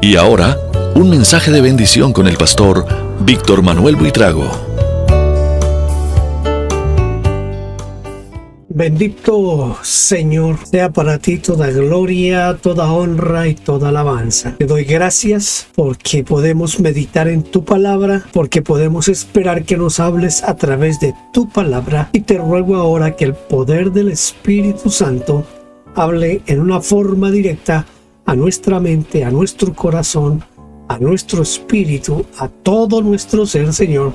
Y ahora, un mensaje de bendición con el pastor Víctor Manuel Buitrago. Bendito Señor, sea para ti toda gloria, toda honra y toda alabanza. Te doy gracias porque podemos meditar en tu palabra, porque podemos esperar que nos hables a través de tu palabra, y te ruego ahora que el poder del Espíritu Santo hable en una forma directa a nuestra mente, a nuestro corazón, a nuestro espíritu, a todo nuestro ser, Señor.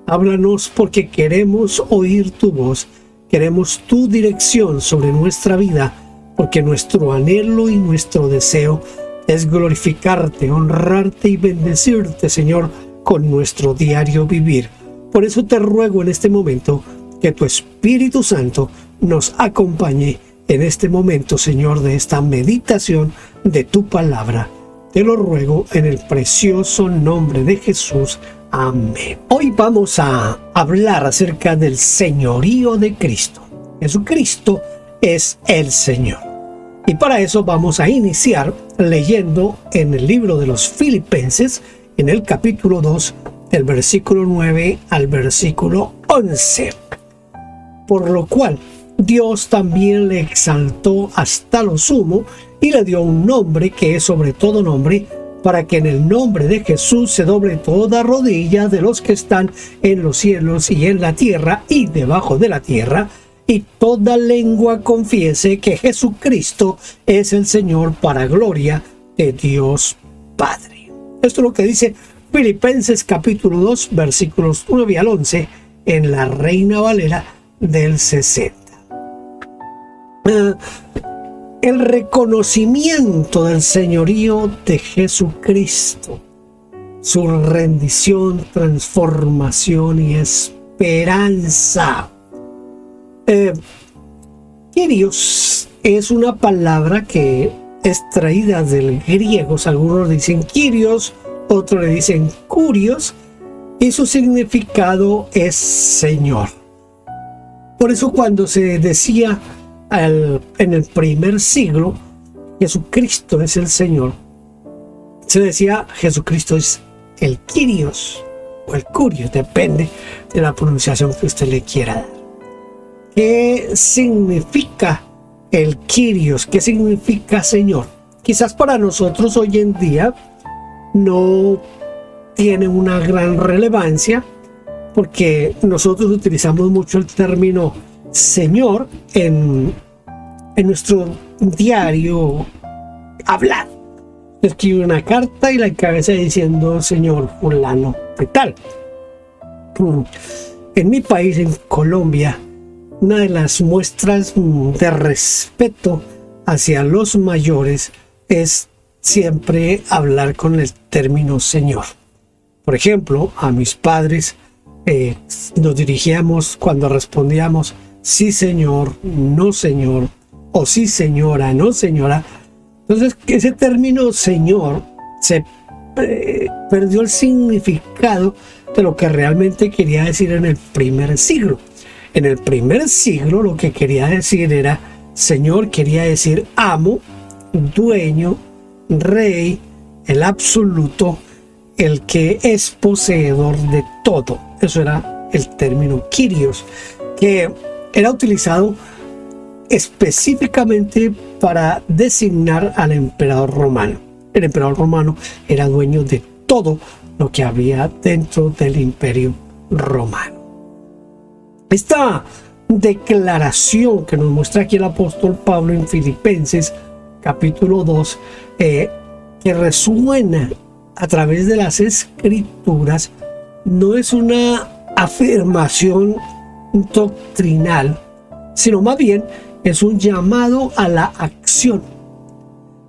Háblanos porque queremos oír tu voz. Queremos tu dirección sobre nuestra vida, porque nuestro anhelo y nuestro deseo es glorificarte, honrarte y bendecirte, Señor, con nuestro diario vivir. Por eso te ruego en este momento que tu Espíritu Santo nos acompañe en este momento, Señor, de esta meditación de tu palabra. Te lo ruego en el precioso nombre de Jesús. Amén. Hoy vamos a hablar acerca del señorío de Cristo. Jesucristo es el Señor. Y para eso vamos a iniciar leyendo en el libro de los Filipenses, en el capítulo 2, del versículo 9 al versículo 11. Por lo cual Dios también le exaltó hasta lo sumo y le dio un nombre que es sobre todo nombre, para que en el nombre de Jesús se doble toda rodilla de los que están en los cielos y en la tierra y debajo de la tierra, y toda lengua confiese que Jesucristo es el Señor, para gloria de Dios Padre. Esto es lo que dice Filipenses capítulo 2, versículos 9 al 11, en la Reina Valera del 60. El reconocimiento del señorío de Jesucristo, su rendición, transformación y esperanza. Kyrios es una palabra que es traída del griego. Algunos dicen Kyrios, otros le dicen Kurios, y su significado es Señor. Por eso cuando se decía en el primer siglo, Jesucristo es el Señor, se decía Jesucristo es el Kyrios o el Kurios, depende de la pronunciación que usted le quiera dar. ¿Qué significa el Kyrios? ¿Qué significa Señor? Quizás para nosotros hoy en día no tiene una gran relevancia, porque nosotros utilizamos mucho el término Señor en nuestro diario hablar. Escribe una carta y la cabeza diciendo Señor fulano de tal. En mi país, en Colombia, una de las muestras de respeto hacia los mayores es siempre hablar con el término Señor. Por ejemplo, a mis padres nos dirigíamos cuando respondíamos sí señor, no señor, o sí señora, no señora. Entonces ese término Señor se perdió el significado de lo que realmente quería decir en el primer siglo. En el primer siglo lo que quería decir era Señor, quería decir amo, dueño, rey, el absoluto, el que es poseedor de todo. Eso era el término Kyrios, que era utilizado específicamente para designar al emperador romano. El emperador romano era dueño de todo lo que había dentro del imperio romano. Esta declaración que nos muestra aquí el apóstol Pablo en Filipenses capítulo 2, que resuena a través de las escrituras, no es una afirmación doctrinal, sino más bien es un llamado a la acción.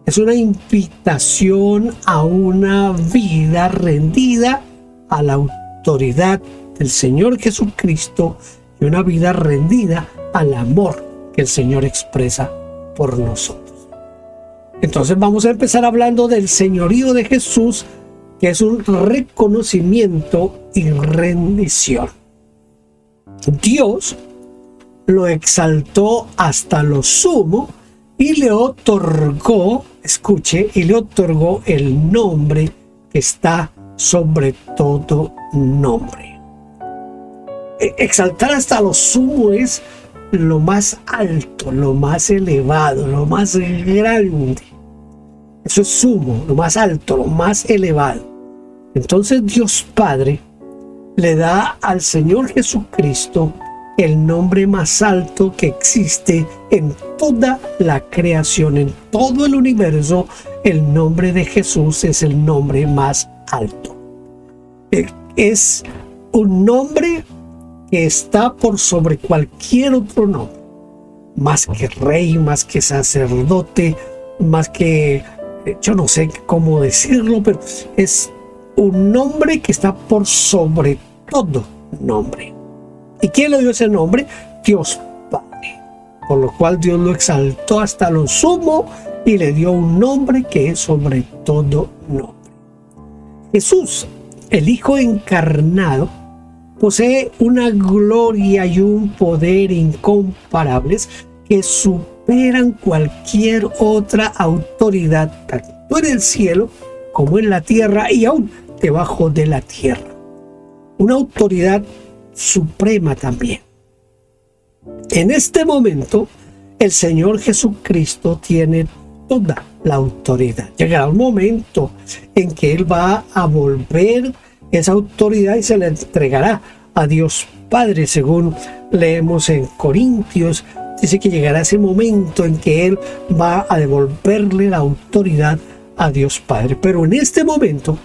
Es una invitación a una vida rendida a la autoridad del Señor Jesucristo y una vida rendida al amor que el Señor expresa por nosotros. Entonces vamos a empezar hablando del señorío de Jesús, que es un reconocimiento y rendición. Dios lo exaltó hasta lo sumo y le otorgó, escuche, y le otorgó el nombre que está sobre todo nombre. Exaltar hasta lo sumo es lo más alto, lo más elevado, lo más grande. Eso es sumo, lo más alto, lo más elevado. Entonces Dios Padre le da al Señor Jesucristo el nombre más alto que existe en toda la creación, en todo el universo. El nombre de Jesús es el nombre más alto. Es un nombre que está por sobre cualquier otro nombre, más que rey, más que sacerdote, más que, yo no sé cómo decirlo, pero es un nombre que está por sobre todo nombre. ¿Y quién le dio ese nombre? Dios Padre. Por lo cual Dios lo exaltó hasta lo sumo y le dio un nombre que es sobre todo nombre. Jesús, el Hijo encarnado, posee una gloria y un poder incomparables que superan cualquier otra autoridad, tanto en el cielo como en la tierra y aún debajo de la tierra. Una autoridad suprema también. En este momento, el Señor Jesucristo tiene toda la autoridad. Llegará un momento en que Él va a volver esa autoridad y se la entregará a Dios Padre, según leemos en Corintios. Dice que llegará ese momento en que Él va a devolverle la autoridad a Dios Padre. Pero en este momento,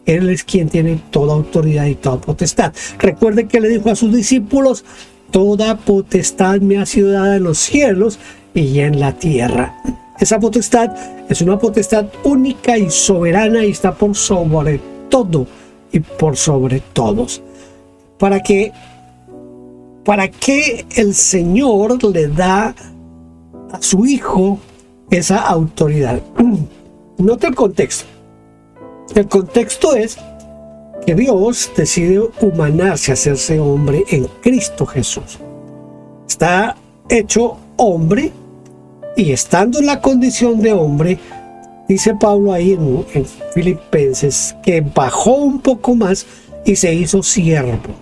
Él es quien tiene toda autoridad y toda potestad. Recuerde que le dijo a sus discípulos: toda potestad me ha sido dada en los cielos y en la tierra. Esa potestad es una potestad única y soberana y está por sobre todo y por sobre todos. ¿Para qué el Señor le da a su Hijo esa autoridad? Nota el contexto. El contexto es que Dios decide humanarse, hacerse hombre en Cristo Jesús. Está hecho hombre y estando en la condición de hombre, dice Pablo ahí en Filipenses, que bajó un poco más y se hizo siervo.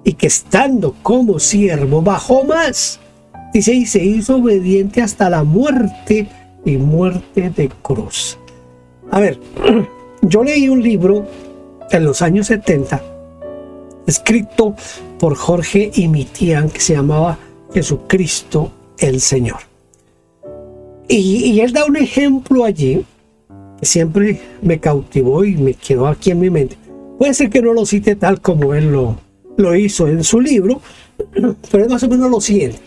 Y que estando como siervo bajó más. Dice, y se hizo obediente hasta la muerte y muerte de cruz. A ver, yo leí un libro en los años 70, escrito por Jorge Imitian, que se llamaba Jesucristo el Señor. Y él da un ejemplo allí que siempre me cautivó y me quedó aquí en mi mente. Puede ser que no lo cite tal como él lo hizo en su libro, pero es más o menos lo siguiente.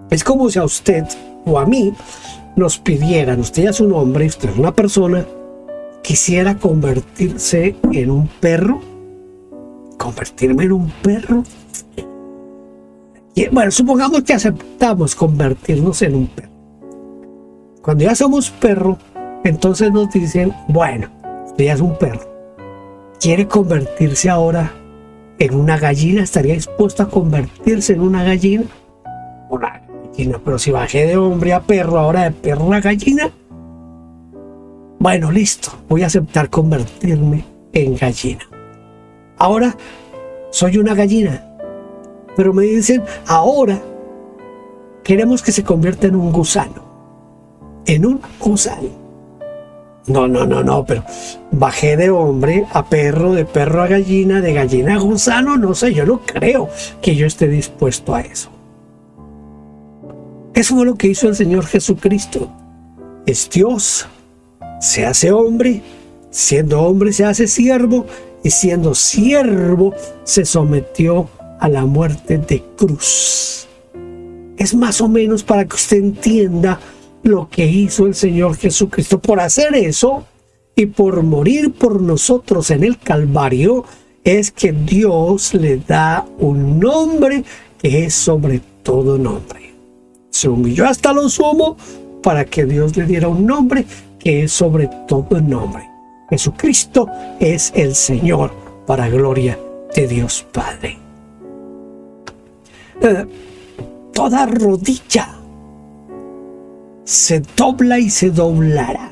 Es como si a usted o a mí nos pidieran: usted ya es un hombre, usted es una persona, quisiera convertirse en un perro. ¿Convertirme en un perro? Y, bueno, supongamos que aceptamos convertirnos en un perro. Cuando ya somos perro, entonces nos dicen: bueno, usted ya es un perro, ¿quiere convertirse ahora en una gallina? ¿Estaría dispuesto a convertirse en una gallina? Una gallina, pero si bajé de hombre a perro, ahora de perro a gallina. Bueno, listo, voy a aceptar convertirme en gallina. Ahora soy una gallina, pero me dicen: ahora queremos que se convierta en un gusano. En un gusano. No, pero bajé de hombre a perro, de perro a gallina, de gallina a gusano. No sé, yo no creo que yo esté dispuesto a eso. Eso fue lo que hizo el Señor Jesucristo. Es Dios, se hace hombre, siendo hombre se hace siervo, y siendo siervo se sometió a la muerte de cruz. Es más o menos para que usted entienda lo que hizo el Señor Jesucristo. Por hacer eso y por morir por nosotros en el Calvario, es que Dios le da un nombre que es sobre todo nombre. Se humilló hasta lo sumo para que Dios le diera un nombre que es sobre todo nombre. Jesucristo es el Señor, para gloria de Dios Padre. Toda rodilla se dobla y se doblará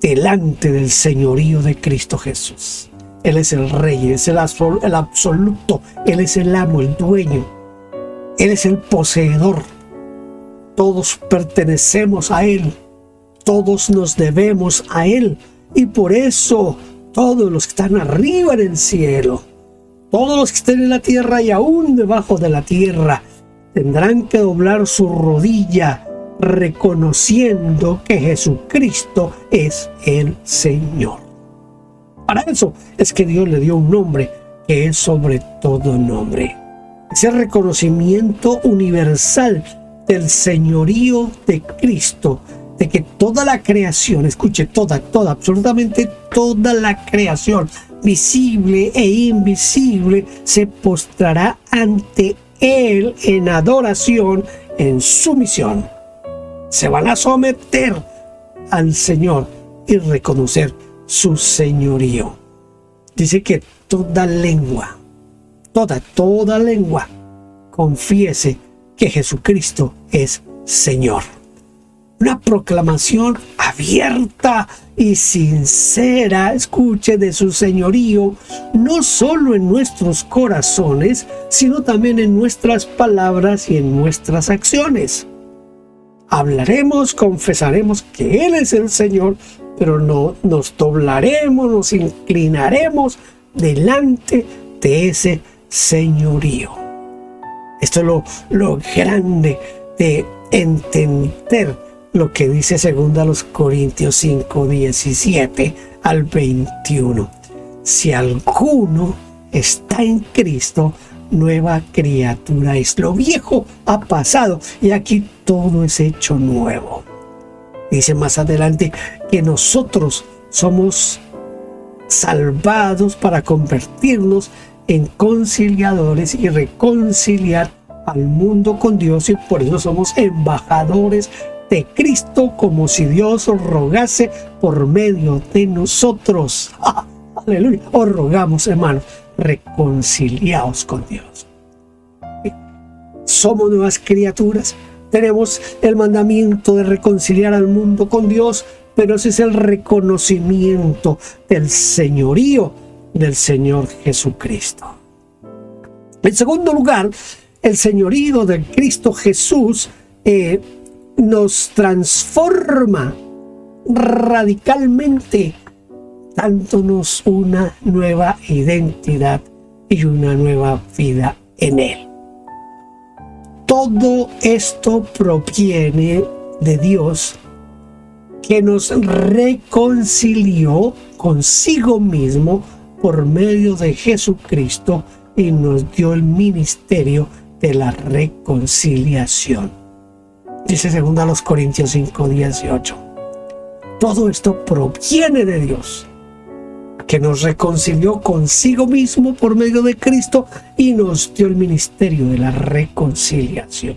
delante del señorío de Cristo Jesús. Él es el Rey, Él es el absoluto, Él es el amo, el dueño, Él es el poseedor. Todos pertenecemos a Él, todos nos debemos a Él, y por eso todos los que están arriba en el cielo, todos los que estén en la tierra y aún debajo de la tierra, tendrán que doblar su rodilla reconociendo que Jesucristo es el Señor. Para eso es que Dios le dio un nombre que es sobre todo nombre. Ese reconocimiento universal del señorío de Cristo, de que toda la creación, escuche, toda, absolutamente toda la creación, visible e invisible, se postrará ante Él en adoración, en sumisión. Se van a someter al Señor y reconocer su señorío. Dice que toda lengua confiese que Jesucristo es Señor. Una proclamación abierta y sincera, escuche, de su señorío, no solo en nuestros corazones, sino también en nuestras palabras y en nuestras acciones. Hablaremos, confesaremos que Él es el Señor, pero no nos doblaremos, nos inclinaremos delante de ese señorío. Esto es lo grande de entender lo que dice 2 Corintios 5, 17 al 21. Si alguno está en Cristo, nueva criatura es. Lo viejo ha pasado y aquí todo es hecho nuevo. Dice más adelante que nosotros somos salvados para convertirnos en conciliadores y reconciliar al mundo con Dios, y por eso somos embajadores de Cristo, como si Dios os rogase por medio de nosotros. Aleluya. Os rogamos, hermanos, reconciliaos con Dios. Somos nuevas criaturas. Tenemos el mandamiento de reconciliar al mundo con Dios, pero ese es el reconocimiento del señorío del Señor Jesucristo. En segundo lugar, el señorío de Cristo Jesús nos transforma radicalmente, dándonos una nueva identidad y una nueva vida en Él. Todo esto proviene de Dios, que nos reconcilió consigo mismo por medio de Jesucristo y nos dio el ministerio de la reconciliación. Dice 2 Corintios 5, 18. Todo esto proviene de Dios, que nos reconcilió consigo mismo por medio de Cristo y nos dio el ministerio de la reconciliación.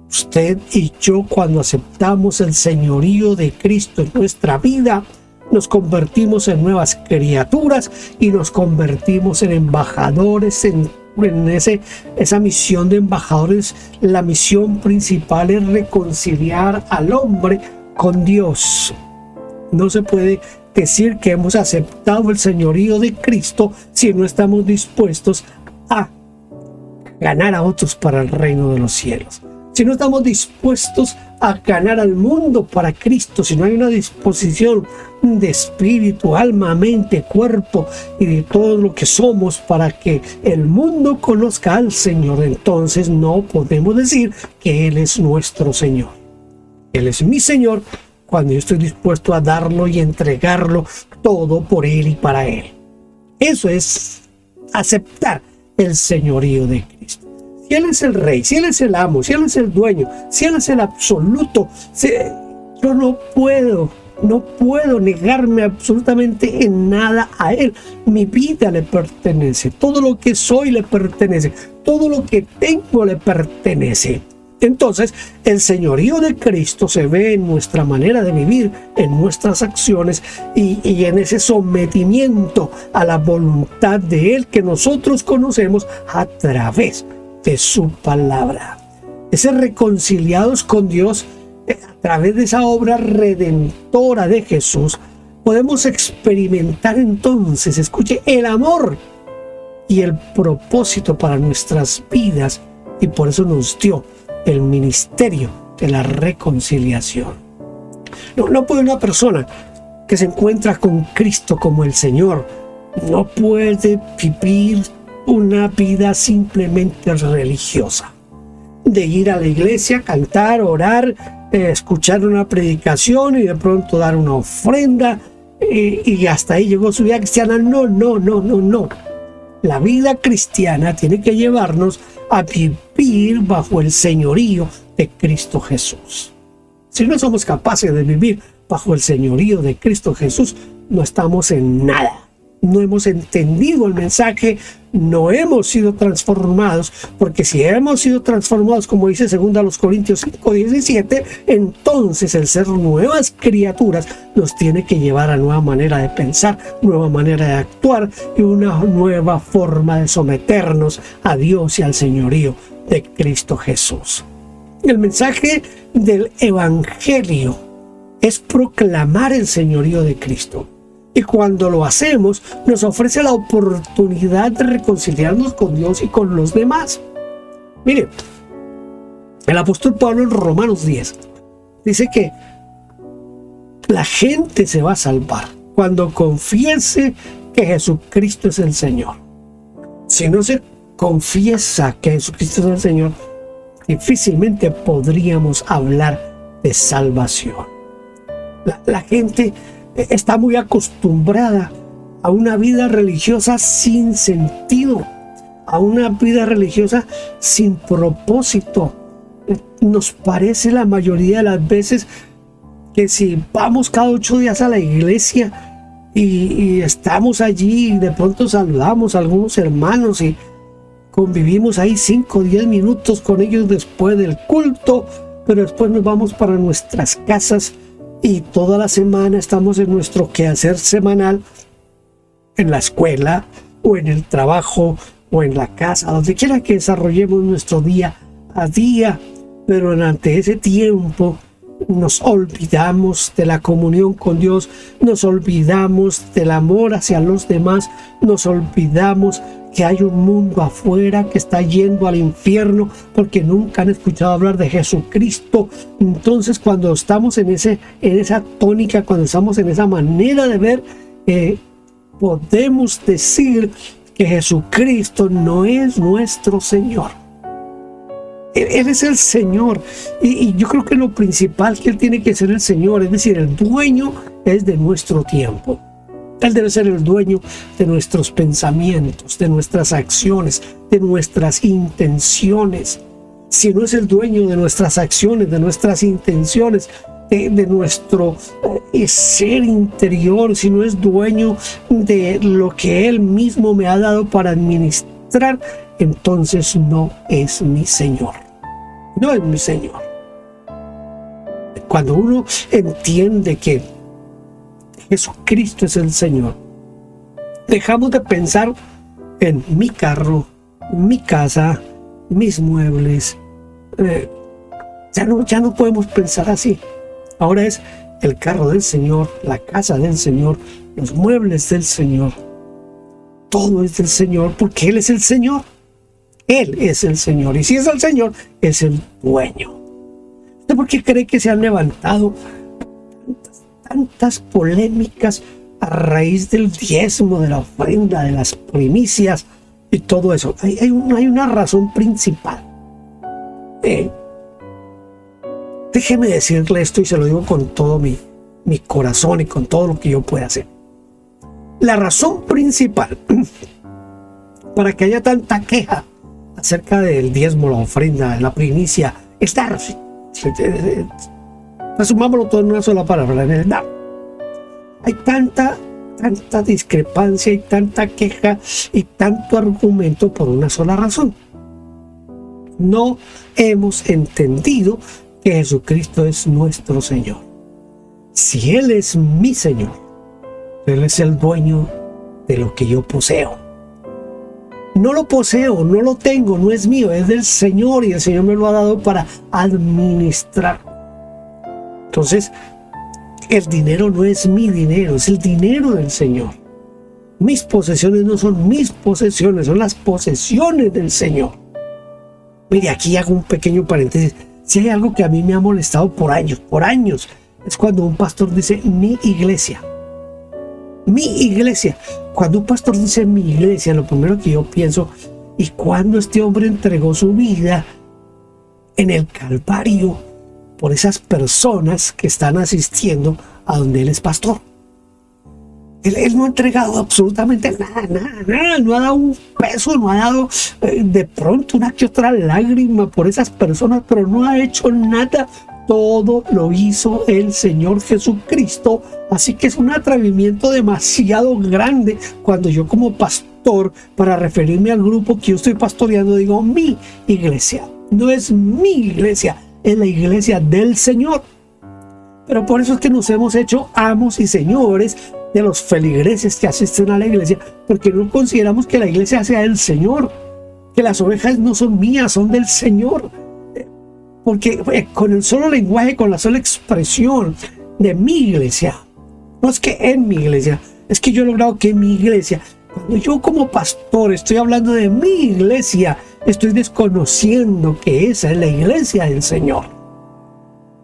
Usted y yo, cuando aceptamos el señorío de Cristo en nuestra vida, nos convertimos en nuevas criaturas y nos convertimos en embajadores en esa misión de embajadores. La misión principal es reconciliar al hombre con Dios. No se puede decir que hemos aceptado el señorío de Cristo si no estamos dispuestos a ganar a otros para el reino de los cielos. Si no estamos dispuestos a ganar al mundo para Cristo, si no hay una disposición de espíritu, alma, mente, cuerpo y de todo lo que somos para que el mundo conozca al Señor, entonces no podemos decir que Él es nuestro Señor. Él es mi Señor cuando yo estoy dispuesto a darlo y entregarlo todo por Él y para Él. Eso es aceptar el señorío de Cristo. Si Él es el Rey, si Él es el amo, si Él es el dueño, si Él es el absoluto, yo no puedo negarme absolutamente en nada a Él. Mi vida le pertenece, todo lo que soy le pertenece, todo lo que tengo le pertenece. Entonces, el señorío de Cristo se ve en nuestra manera de vivir, en nuestras acciones y en ese sometimiento a la voluntad de Él que nosotros conocemos a través de su palabra. Ese reconciliados con Dios a través de esa obra redentora de Jesús, podemos experimentar entonces, escuche, el amor y el propósito para nuestras vidas, y por eso nos dio el ministerio de la reconciliación. No puede una persona que se encuentra con Cristo como el Señor, no puede vivir una vida simplemente religiosa, de ir a la iglesia, cantar, orar, escuchar una predicación y de pronto dar una ofrenda, y hasta ahí llegó su vida cristiana. No. La vida cristiana tiene que llevarnos a vivir bajo el señorío de Cristo Jesús. Si no somos capaces de vivir bajo el señorío de Cristo Jesús, no estamos en nada. No hemos entendido el mensaje, no hemos sido transformados, porque si hemos sido transformados, como dice 2 Corintios 5:17, entonces el ser nuevas criaturas nos tiene que llevar a nueva manera de pensar, nueva manera de actuar y una nueva forma de someternos a Dios y al señorío de Cristo Jesús. El mensaje del Evangelio es proclamar el señorío de Cristo. Y cuando lo hacemos, nos ofrece la oportunidad de reconciliarnos con Dios y con los demás. Mire, el apóstol Pablo en Romanos 10 dice que la gente se va a salvar cuando confiese que Jesucristo es el Señor. Si no se confiesa que Jesucristo es el Señor, difícilmente podríamos hablar de salvación. La gente está muy acostumbrada a una vida religiosa sin sentido, a una vida religiosa sin propósito. Nos parece la mayoría de las veces que si vamos cada 8 días a la iglesia y estamos allí y de pronto saludamos a algunos hermanos y convivimos ahí 5 o 10 minutos con ellos después del culto, pero después nos vamos para nuestras casas y toda la semana estamos en nuestro quehacer semanal, en la escuela o en el trabajo o en la casa, donde quiera que desarrollemos nuestro día a día. Pero durante ese tiempo nos olvidamos de la comunión con Dios, nos olvidamos del amor hacia los demás, nos olvidamos que hay un mundo afuera que está yendo al infierno porque nunca han escuchado hablar de Jesucristo. Entonces, cuando estamos en esa tónica, cuando estamos en esa manera de ver, podemos decir que Jesucristo no es nuestro Señor. Él es el Señor, y yo creo que lo principal que Él tiene que ser el Señor, es decir, el dueño es de nuestro tiempo. Él debe ser el dueño de nuestros pensamientos, de nuestras acciones, de nuestras intenciones. Si no es el dueño de nuestras acciones, de nuestras intenciones, de nuestro ser interior, si no es dueño de lo que Él mismo me ha dado para administrar, entonces no es mi Señor. No es mi Señor. Cuando uno entiende que Jesucristo es el Señor, dejamos de pensar en mi carro, mi casa, mis muebles. Ya no podemos pensar así. Ahora es el carro del Señor, la casa del Señor, los muebles del Señor. Todo es del Señor porque Él es el Señor. Él es el Señor. Y si es el Señor, es el dueño. ¿Usted por qué cree que se han levantado tantas polémicas a raíz del diezmo, de la ofrenda, de las primicias y todo eso? Hay una razón principal. Déjeme decirle esto, y se lo digo con todo mi corazón y con todo lo que yo pueda hacer. La razón principal para que haya tanta queja acerca del diezmo, la ofrenda, la primicia, es dar. Resumámoslo todo en una sola palabra, en el dar. Hay tanta discrepancia y tanta queja y tanto argumento por una sola razón. No hemos entendido que Jesucristo es nuestro Señor. Si Él es mi Señor, Él es el dueño de lo que yo poseo. No lo poseo, no lo tengo, no es mío, es del Señor, y el Señor me lo ha dado para administrar. Entonces, el dinero no es mi dinero, es el dinero del Señor. Mis posesiones no son mis posesiones, son las posesiones del Señor. Mire, aquí hago un pequeño paréntesis. Si hay algo que a mí me ha molestado por años, es cuando un pastor dice mi iglesia. Mi iglesia. Cuando un pastor dice mi iglesia, lo primero que yo pienso, ¿y cuando este hombre entregó su vida en el Calvario por esas personas que están asistiendo a donde él es pastor? Él no ha entregado absolutamente nada, no ha dado un peso, no ha dado de pronto una que otra lágrima por esas personas, pero no ha hecho nada. Todo lo hizo el Señor Jesucristo. Así que es un atrevimiento demasiado grande cuando yo como pastor, para referirme al grupo que yo estoy pastoreando, digo mi iglesia. No es mi iglesia, es la iglesia del Señor. Pero por eso es que nos hemos hecho amos y señores de los feligreses que asisten a la iglesia, porque no consideramos que la iglesia sea del Señor, que las ovejas no son mías, son del Señor. Porque con el solo lenguaje, con la sola expresión de mi iglesia, no es que en mi iglesia, es que yo he logrado que en mi iglesia, cuando yo como pastor estoy hablando de mi iglesia, estoy desconociendo que esa es la iglesia del Señor.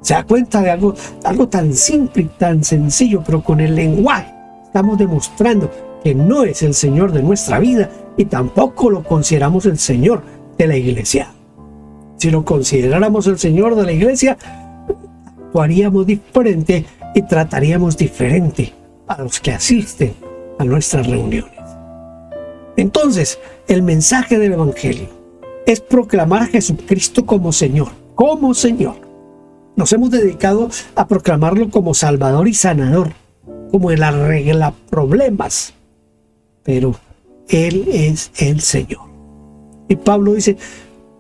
Se da cuenta de algo tan simple y tan sencillo, pero con el lenguaje estamos demostrando que no es el Señor de nuestra vida y tampoco lo consideramos el Señor de la iglesia. Si lo consideráramos el Señor de la iglesia, actuaríamos diferente y trataríamos diferente a los que asisten a nuestras reuniones. Entonces, el mensaje del Evangelio es proclamar a Jesucristo como Señor, como Señor. Nos hemos dedicado a proclamarlo como Salvador y Sanador, como el arregla problemas, pero Él es el Señor. Y Pablo dice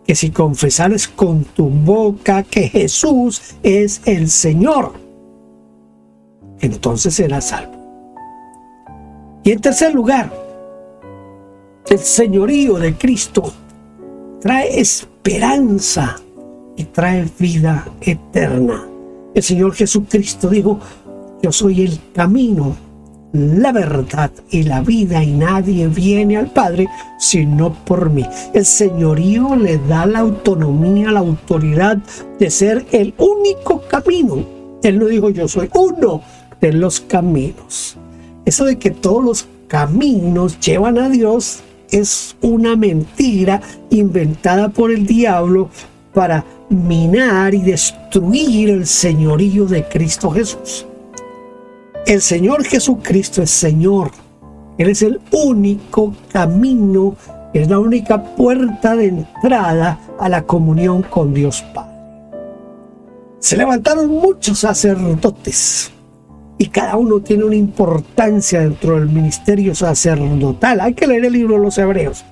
que si confesares con tu boca que Jesús es el Señor, entonces serás salvo. Y en tercer lugar, el señorío de Cristo trae esperanza y trae vida eterna. El Señor Jesucristo dijo: yo soy el camino, la verdad y la vida, y nadie viene al Padre sino por mí. El señorío le da la autonomía, la autoridad de ser el único camino. Él no dijo yo soy uno de los caminos. Eso de que todos los caminos llevan a Dios es una mentira inventada por el diablo para minar y destruir el señorío de Cristo Jesús. El Señor Jesucristo es Señor. Él es el único camino, es la única puerta de entrada a la comunión con Dios Padre. Se levantaron muchos sacerdotes y cada uno tiene una importancia dentro del ministerio sacerdotal. Hay que leer el libro de los Hebreos.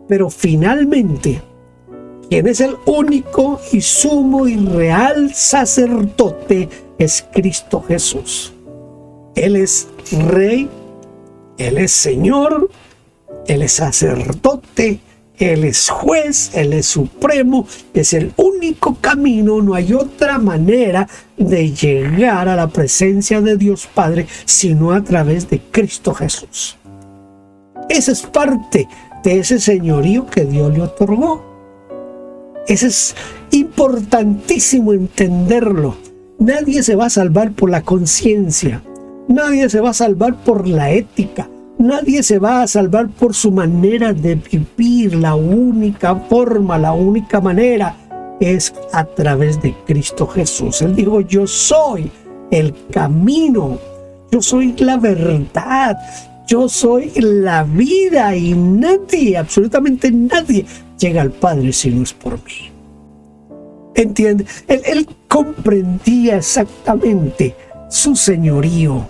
Pero finalmente, quien es el único y sumo y real sacerdote es Cristo Jesús. Él es Rey, Él es Señor, Él es sacerdote, Él es juez, Él es supremo, es el único camino. No hay otra manera de llegar a la presencia de Dios Padre sino a través de Cristo Jesús. Esa es parte de ese señorío que Dios le otorgó. Eso es importantísimo entenderlo. Nadie se va a salvar por la conciencia. Nadie se va a salvar por la ética. Nadie se va a salvar por su manera de vivir. La única forma, la única manera es a través de Cristo Jesús. Él dijo: yo soy el camino, yo soy la verdad, yo soy la vida, y nadie, absolutamente nadie, llega al Padre si no es por mí. ¿Entiende? Él comprendía exactamente su señorío.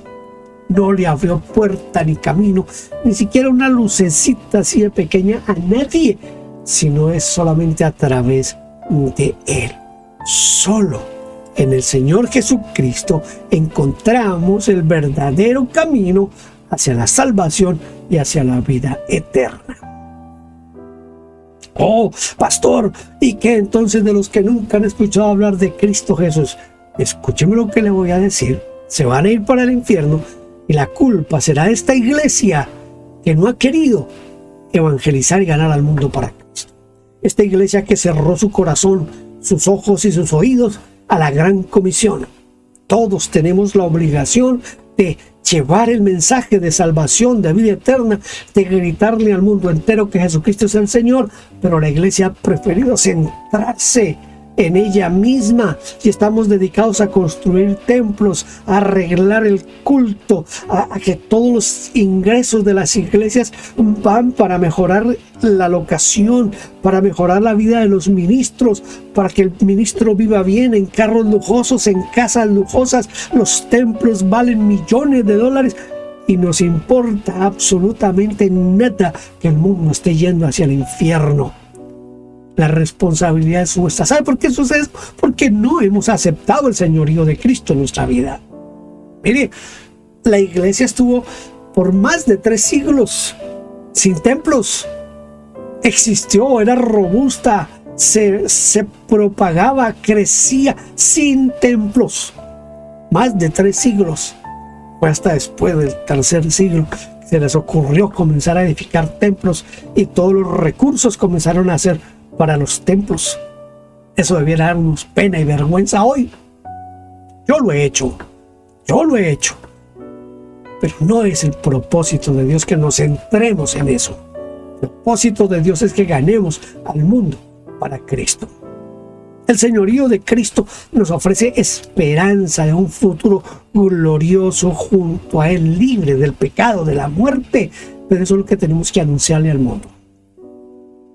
No le abrió puerta ni camino, ni siquiera una lucecita así de pequeña a nadie, sino es solamente a través de Él. Solo en el Señor Jesucristo encontramos el verdadero camino hacia la salvación y hacia la vida eterna. Oh, pastor, ¿y qué entonces de los que nunca han escuchado hablar de Cristo Jesús? escúcheme lo que le voy a decir, se van a ir para el infierno y la culpa será de esta iglesia que no ha querido evangelizar y ganar al mundo para Cristo. Esta iglesia que cerró su corazón, sus ojos y sus oídos a la gran comisión. Todos tenemos la obligación de llevar el mensaje de salvación, de vida eterna, de gritarle al mundo entero que Jesucristo es el Señor, pero la iglesia ha preferido centrarse en ella misma y estamos dedicados a construir templos, a arreglar el culto, a que todos los ingresos de las iglesias van para mejorar la locación, para mejorar la vida de los ministros, para que el ministro viva bien en carros lujosos, en casas lujosas. Los templos valen millones de dólares y nos importa absolutamente nada que el mundo esté yendo hacia el infierno. La responsabilidad es nuestra. ¿Sabe por qué sucede eso? Porque no hemos aceptado el señorío de Cristo en nuestra vida. Mire, la iglesia estuvo por más de 3 siglos sin templos. Existió, era robusta, se propagaba, crecía sin templos. Más de 3 siglos. Fue hasta después del 3er siglo que se les ocurrió comenzar a edificar templos y todos los recursos comenzaron a ser para los templos. Eso debiera darnos pena y vergüenza hoy. Yo lo he hecho, pero no es el propósito de Dios que nos centremos en eso. El propósito de Dios es que ganemos al mundo para Cristo. El señorío de Cristo nos ofrece esperanza de un futuro glorioso junto a Él, libre del pecado, de la muerte. Pero eso es lo que tenemos que anunciarle al mundo.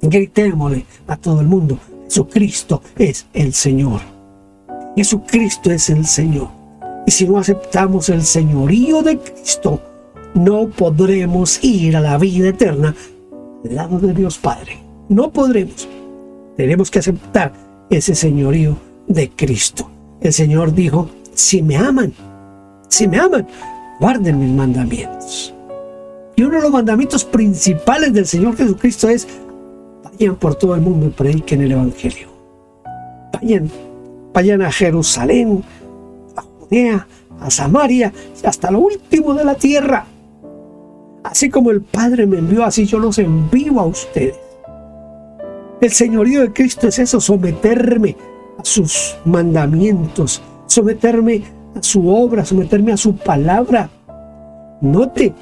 Gritémosle a todo el mundo: Jesucristo es el Señor. Jesucristo es el Señor. Y si no aceptamos el señorío de Cristo, no podremos ir a la vida eterna al lado de Dios Padre. No podremos. Tenemos que aceptar ese señorío de Cristo. El Señor dijo: si me aman, guarden mis mandamientos. Y uno de los mandamientos principales del Señor Jesucristo es: vayan por todo el mundo y prediquen el Evangelio. Vayan a Jerusalén, a Judea, a Samaria, hasta lo último de la tierra. Así como el Padre me envió, así yo los envío a ustedes. El señorío de Cristo es eso: someterme a sus mandamientos, someterme a su obra, someterme a su palabra. Note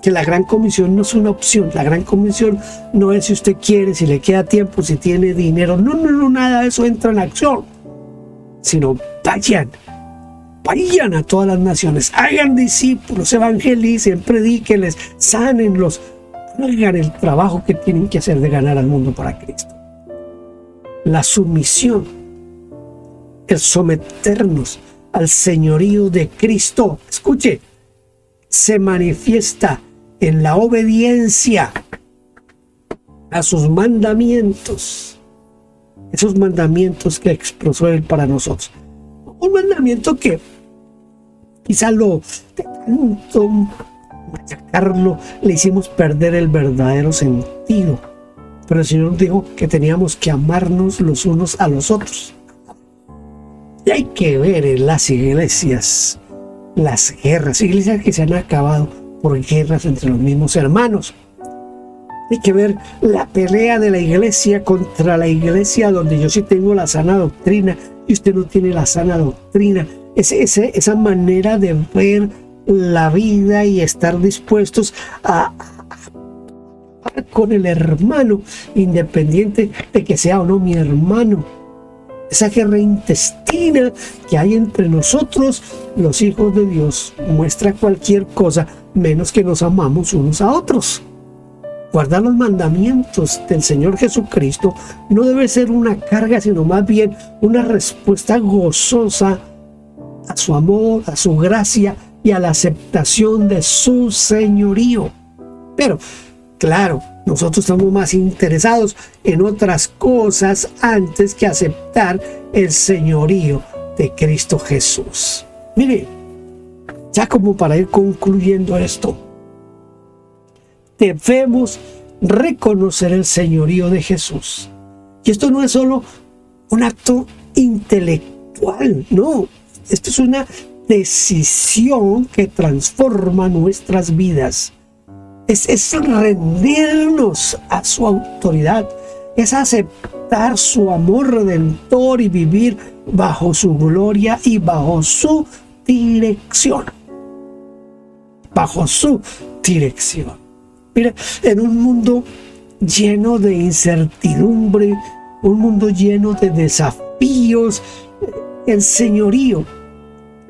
que la Gran Comisión no es una opción. La Gran Comisión no es si usted quiere, si le queda tiempo, si tiene dinero. No, nada de eso entra en acción. Sino vayan a todas las naciones, hagan discípulos, evangelicen, predíquenles, sánenlos, hagan el trabajo que tienen que hacer de ganar al mundo para Cristo. La sumisión, el someternos al señorío de Cristo, escuche, se manifiesta en la obediencia a sus mandamientos, esos mandamientos que expresó Él para nosotros. Un mandamiento que quizá de tanto machacarlo le hicimos perder el verdadero sentido, pero el Señor dijo que teníamos que amarnos los unos a los otros. Y hay que ver en las iglesias las guerras, iglesias que se han acabado por guerras entre los mismos hermanos. Hay que ver la pelea de la iglesia contra la iglesia, donde yo sí tengo la sana doctrina y usted no tiene la sana doctrina. Esa manera de ver la vida y estar dispuestos a con el hermano, independiente de que sea o no mi hermano. Esa guerra intestina que hay entre nosotros, los hijos de Dios, muestra cualquier cosa menos que nos amamos unos a otros. Guardar los mandamientos del Señor Jesucristo no debe ser una carga, sino más bien una respuesta gozosa a su amor, a su gracia y a la aceptación de su señorío. Pero, claro, nosotros estamos más interesados en otras cosas antes que aceptar el señorío de Cristo Jesús. Mire, ya como para ir concluyendo esto, debemos reconocer el señorío de Jesús. Y esto no es solo un acto intelectual, no. Esto es una decisión que transforma nuestras vidas. Es rendirnos a su autoridad. Es aceptar su amor redentor y vivir bajo su gloria y bajo su dirección. Bajo su dirección. Mira, en un mundo lleno de incertidumbre, un mundo lleno de desafíos, el señorío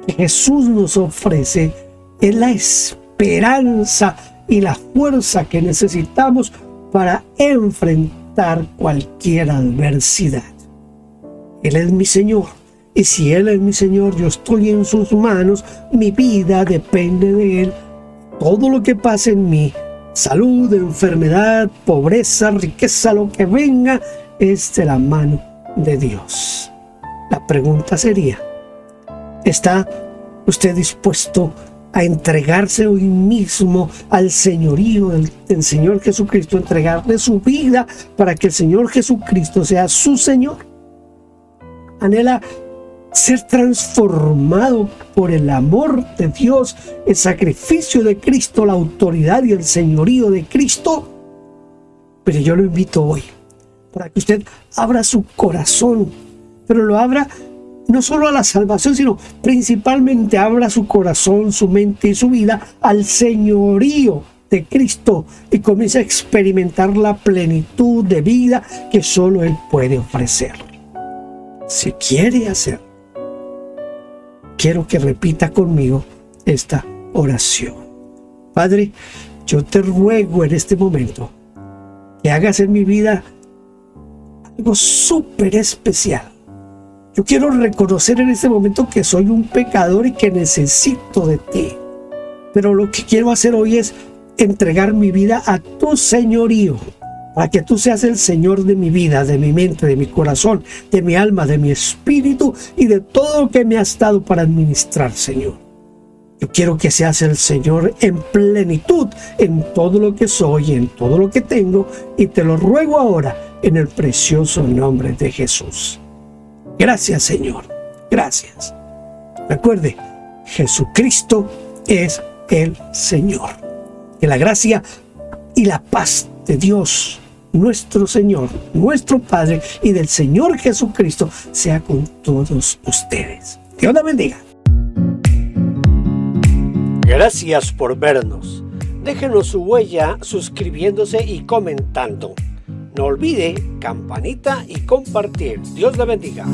que Jesús nos ofrece es la esperanza y la fuerza que necesitamos para enfrentar cualquier adversidad. Él es mi Señor, y si Él es mi Señor, yo estoy en sus manos, mi vida depende de Él. Todo lo que pase en mí, salud, enfermedad, pobreza, riqueza, lo que venga, es de la mano de Dios. La pregunta sería, ¿está usted dispuesto a entregarse hoy mismo al señorío del Señor Jesucristo, entregarle su vida para que el Señor Jesucristo sea su Señor? ¿Anhela ser transformado por el amor de Dios, el sacrificio de Cristo, la autoridad y el señorío de Cristo? Pero yo lo invito hoy para que usted abra su corazón, pero lo abra no solo a la salvación, sino principalmente abra su corazón, su mente y su vida al señorío de Cristo y comience a experimentar la plenitud de vida que solo Él puede ofrecer. Si quiere hacer, quiero que repita conmigo esta oración. Padre, yo te ruego en este momento que hagas en mi vida algo súper especial. Yo quiero reconocer en este momento que soy un pecador y que necesito de ti. Pero lo que quiero hacer hoy es entregar mi vida a tu señorío, para que tú seas el Señor de mi vida, de mi mente, de mi corazón, de mi alma, de mi espíritu y de todo lo que me has dado para administrar, Señor. Yo quiero que seas el Señor en plenitud, en todo lo que soy, en todo lo que tengo, y te lo ruego ahora en el precioso nombre de Jesús. Gracias, Señor. Gracias. Recuerde, Jesucristo es el Señor. Que la gracia y la paz de Dios, nuestro Señor, nuestro Padre y del Señor Jesucristo sea con todos ustedes. Dios la bendiga. Gracias por vernos. Déjenos su huella suscribiéndose y comentando. No olvide campanita y compartir. Dios la bendiga.